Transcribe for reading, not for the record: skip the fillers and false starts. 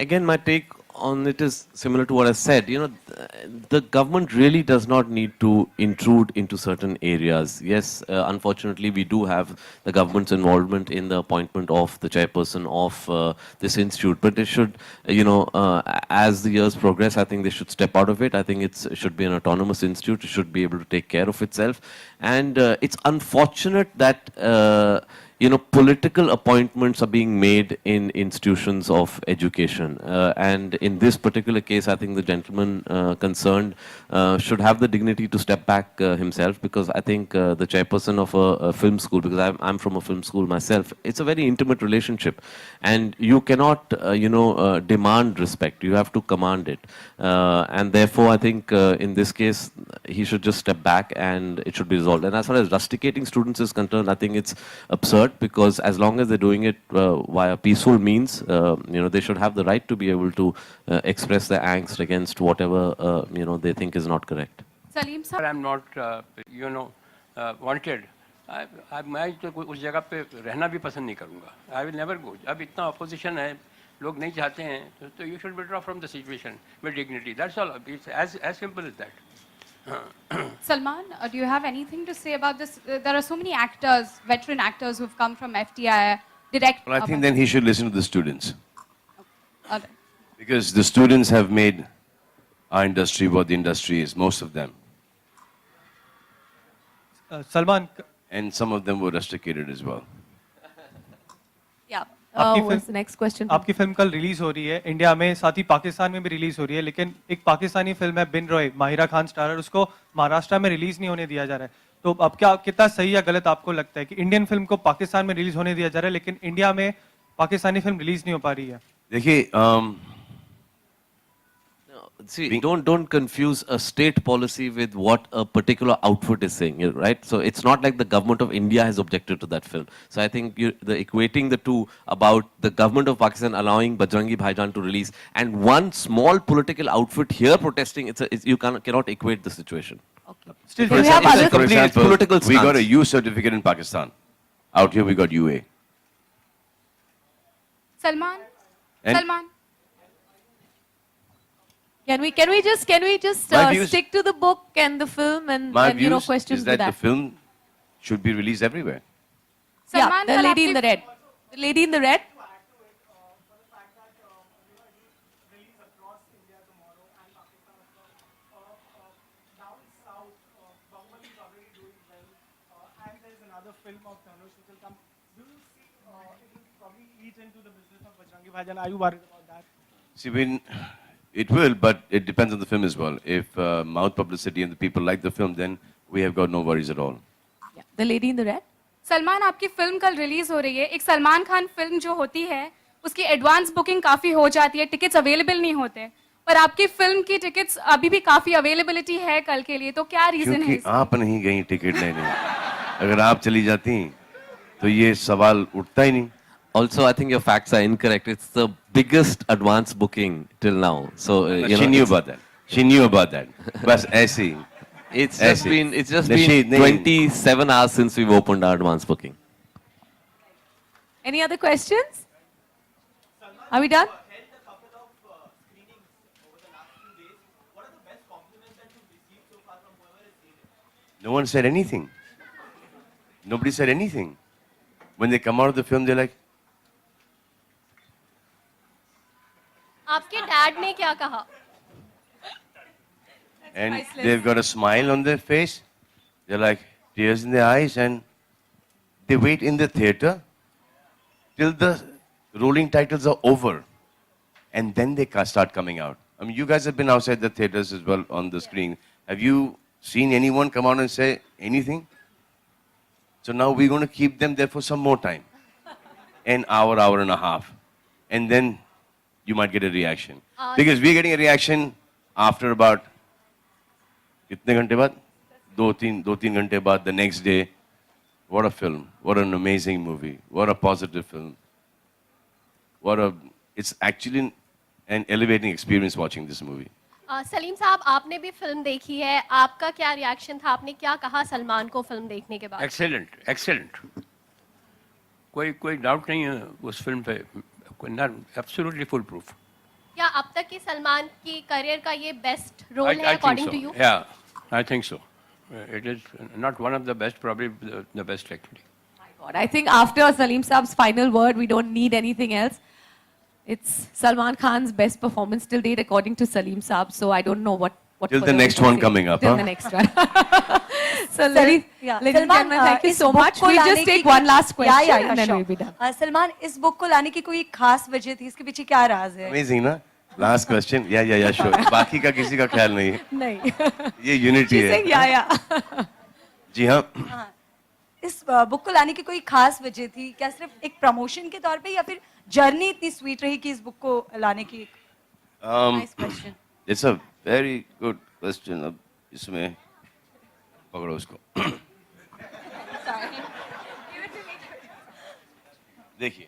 again, my take on it is similar to what I said. The government really does not need to intrude into certain areas. Yes, unfortunately, we do have the government's involvement in the appointment of the chairperson of this institute. But they should, as the years progress, I think they should step out of it. I think it should be an autonomous institute. It should be able to take care of itself. And it's unfortunate that political appointments are being made in institutions of education. And in this particular case, I think the gentleman concerned should have the dignity to step back himself, because I think the chairperson of a film school, because I'm from a film school myself, it's a very intimate relationship. And you cannot, demand respect. You have to command it. And therefore, I think in this case, he should just step back and it should be resolved. And as far as rusticating students is concerned, I think it's absurd, because as long as they're doing it via peaceful means, they should have the right to be able to express their angst against whatever they think is not correct. Salim sir, I'm not, wanted. मैं तो उस जगह पे रहना भी पसंद नहीं करूँगा. I will never go. अब इतना opposition है, लोग नहीं चाहते हैं, तो you should withdraw from the situation with dignity. That's all. It's as simple as that. Salman, do you have anything to say about this? There are so many actors, veteran actors who've come from FTI, direct. Well, I think then he should listen to the students. All right. Because the students have made our industry what the industry is, most of them. Salman, And some of them were rusticated as well. Yeah. आपकी What's film- the next question? आपकी film कल release हो रही है India में, साथ ही पाकिस्तान में भी रिलीज हो रही है, लेकिन एक पाकिस्तानी फिल्म है बिन रॉय, माहिरा खान स्टारर, उसको महाराष्ट्र में रिलीज नहीं होने दिया जा रहा है. तो अब क्या, कितना सही या गलत आपको लगता है कि इंडियन फिल्म को पाकिस्तान में रिलीज होने दिया जा रहा है, लेकिन इंडिया में पाकिस्तानी फिल्म रिलीज नहीं हो पा रही है? देखिए, See, don't confuse a state policy with what a particular outfit is saying, right? So it's not like the government of India has objected to that film. So I think the equating the two about the government of Pakistan allowing Bajrangi Bhaijaan to release and one small political outfit here protesting, you cannot equate the situation. Okay. Still, Do we have it's other- a for complete example, political we got a stance. U certificate in Pakistan. Out here we got UA. Salman, And- Salman. Can we just My views- stick to the book and the film and My and views questions is to that that? the film should be released everywhere. Yeah, Salman, the kal lady in aapki- the red. The lady in the red. Are you worried about that? See, it will, but it depends on the film as well. If mouth publicity and the people like the film, then we have got no worries at all. Yeah, the lady in the red. Salman, आपकी film कल release हो रही है. एक Salman Khan film जो होती है उसकी एडवांस बुकिंग काफी हो जाती है, टिकट्स अवेलेबल नहीं होते, पर आपकी फिल्म की टिकट्स अभी भी काफी अवेलेबिलिटी है कल के लिए. तो क्या रीजन है क्योंकि इसका? आप नहीं गई टिकट लेने. अगर आप चली जाती तो ये सवाल उठता ही नहीं. Also, I think your facts are incorrect. It's the biggest advance booking till now. So She knew about that. She knew about that. बस ऐसे ही. It's just ऐसे. been 27 hours since we've opened our advance booking. Any other questions? Are we done? No one said anything. Nobody said anything. When they come out of the film, they're like, आपके dad ने क्या कहा? and priceless. they've got a smile on their face. They're like tears in their eyes, and they wait in the theater till the rolling titles are over, and then they start coming out. I mean, you guys have been outside the theaters as well on the screen. Have you seen anyone come out and say anything? So now we're going to keep them there for some more time, an hour, hour and a half, and then you might get a reaction. Because we're getting a reaction after about कितने घंटे बाद? दो तीन घंटे बाद, the next day. What a film. What an amazing movie. What a positive film. It's actually an elevating experience watching this movie. Salim साहब, आपने भी फिल्म देखी है, आपका क्या रिएक्शन था? आपने क्या कहा सलमान को फिल्म देखने के बाद? Excellent, excellent. कोई डाउट नहीं है उस फिल्म पे. Absolutely foolproof. क्या अब तक की सलमान की करियर का ये बेस्ट रोल है I think according so. To you? Yeah, I think so. It is not one of the best, probably the best actually. God, I think after Salim Saab's final word, we don't need anything else. It's Salman Khan's best performance till date, according to Salim Saab. So I don't know what. Till the further next we can one say. coming up, Till huh? the next one. So, ladies, yeah. ladies and Salman, gentlemen, thank you इस so book much. को We'll लाने just की take कोई- one last question Yeah, and then sure. we'll be done. Salman, इस book को लाने की कोई खास वजह थी? इसके पीछे क्या राज है? Amazing, ना? Last question. Yeah, sure. बाकी का किसी का ख्याल नहीं है. नहीं. ये unity She's saying है. yeah. जी हाँ. हाँ, इस बुक को लाने की कोई खास वजह थी? क्या सिर्फ एक प्रमोशन के तौर पे या फिर जर्नी इतनी स्वीट रही कि इस बुक को लाने की? Nice question. It's a very good question. अब इसमें पकड़ो उसको. देखिए